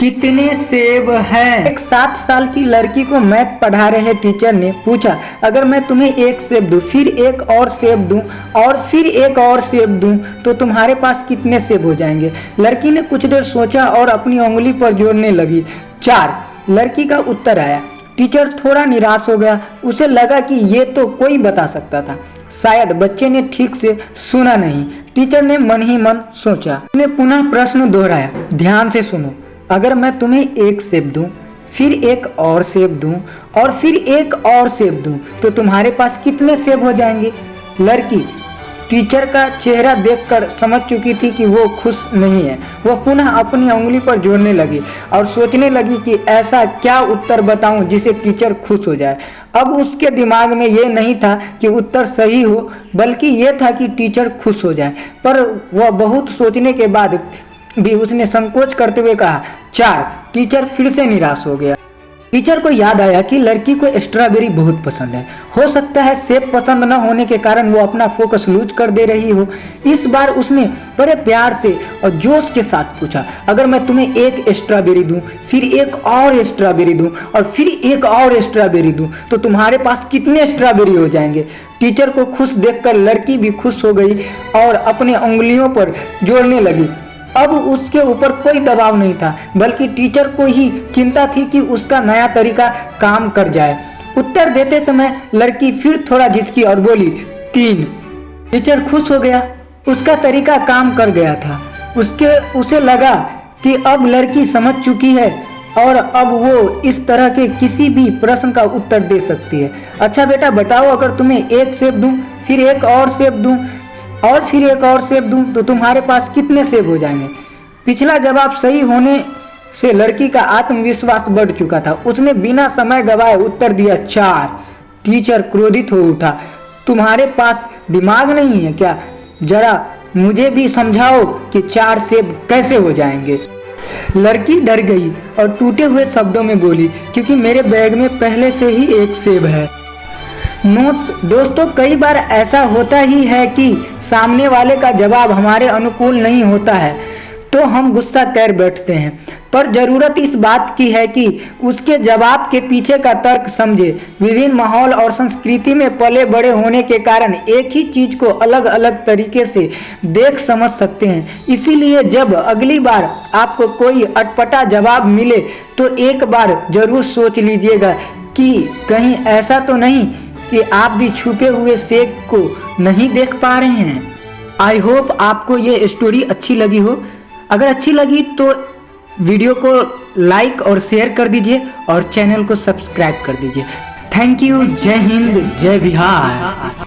कितने सेब हैं? एक 7 साल की लड़की को मैथ पढ़ा रहे टीचर ने पूछा, अगर मैं तुम्हें एक सेब दूं, फिर एक और सेब दूं और फिर एक और सेब दूं तो तुम्हारे पास कितने सेब हो जाएंगे? लड़की ने कुछ देर सोचा और अपनी उंगली पर जोड़ने लगी। 4। लड़की का उत्तर आया। टीचर थोड़ा निराश हो गया। उसे लगा कि ये तो कोई बता सकता था, शायद बच्चे ने ठीक से सुना नहीं। टीचर ने मन ही मन सोचा। उसने पुनः प्रश्न दोहराया, ध्यान से सुनो, अगर मैं तुम्हें एक सेब दूं, फिर एक और सेब दूं और फिर एक और सेब दूं तो तुम्हारे पास कितने सेब हो जाएंगे? लड़की टीचर का चेहरा देखकर समझ चुकी थी कि वो खुश नहीं है। वह पुनः अपनी उंगली पर जोड़ने लगी और सोचने लगी कि ऐसा क्या उत्तर बताऊं जिसे टीचर खुश हो जाए। अब उसके दिमाग में ये नहीं था कि उत्तर सही हो, बल्कि ये था कि टीचर खुश हो जाए। पर वह बहुत सोचने के बाद भी उसने संकोच करते हुए कहा 4। टीचर फिर से निराश हो गया। टीचर को याद आया कि लड़की को स्ट्रॉबेरी बहुत पसंद है। हो सकता है सेब पसंद न होने के कारण वो अपना फोकस लूज कर दे रही हो। इस बार उसने बड़े प्यार से और जोश के साथ पूछा, अगर मैं तुम्हें एक स्ट्रॉबेरी दूं, फिर एक और स्ट्रॉबेरी दूं और फिर एक और स्ट्रॉबेरी दूं तो तुम्हारे पास कितने स्ट्रॉबेरी हो जाएंगे? टीचर को खुश देखकर लड़की भी खुश हो गई और अपने उंगलियों पर जोड़ने लगी। अब उसके ऊपर कोई दबाव नहीं था, बल्कि टीचर को ही चिंता थी कि उसका नया तरीका काम कर जाए। उत्तर देते समय लड़की फिर थोड़ा झिझकी और बोली 3। टीचर खुश हो गया। उसका तरीका काम कर गया था। उसे लगा कि अब लड़की समझ चुकी है और अब वो इस तरह के किसी भी प्रश्न का उत्तर दे सकती है। अच्छा बेटा बताओ, अगर तुम्हें एक सेब दूं, फिर एक और सेब दूं और फिर एक और सेब दूं तो तुम्हारे पास कितने सेब हो जाएंगे? पिछला जवाब सही होने से लड़की का आत्मविश्वास बढ़ चुका था। उसने बिना समय गवाए उत्तर दिया 4। टीचर क्रोधित हो उठा, तुम्हारे पास दिमाग नहीं है क्या? जरा मुझे भी समझाओ कि 4 सेब कैसे हो जाएंगे? लड़की डर गई और टूटे हुए शब्दों में बोली, क्योंकि मेरे बैग में पहले से ही एक सेब है। नोट दोस्तों, कई बार ऐसा होता ही है कि सामने वाले का जवाब हमारे अनुकूल नहीं होता है तो हम गुस्सा कर बैठते हैं, पर ज़रूरत इस बात की है कि उसके जवाब के पीछे का तर्क समझे। विभिन्न माहौल और संस्कृति में पले बड़े होने के कारण एक ही चीज़ को अलग अलग तरीके से देख समझ सकते हैं। इसीलिए जब अगली बार आपको कोई अटपटा जवाब मिले तो एक बार ज़रूर सोच लीजिएगा कि कहीं ऐसा तो नहीं कि आप भी छुपे हुए सेब को नहीं देख पा रहे हैं। आई होप आपको ये स्टोरी अच्छी लगी हो। अगर अच्छी लगी तो वीडियो को लाइक और शेयर कर दीजिए और चैनल को सब्सक्राइब कर दीजिए। Thank you. जय हिंद, जय बिहार।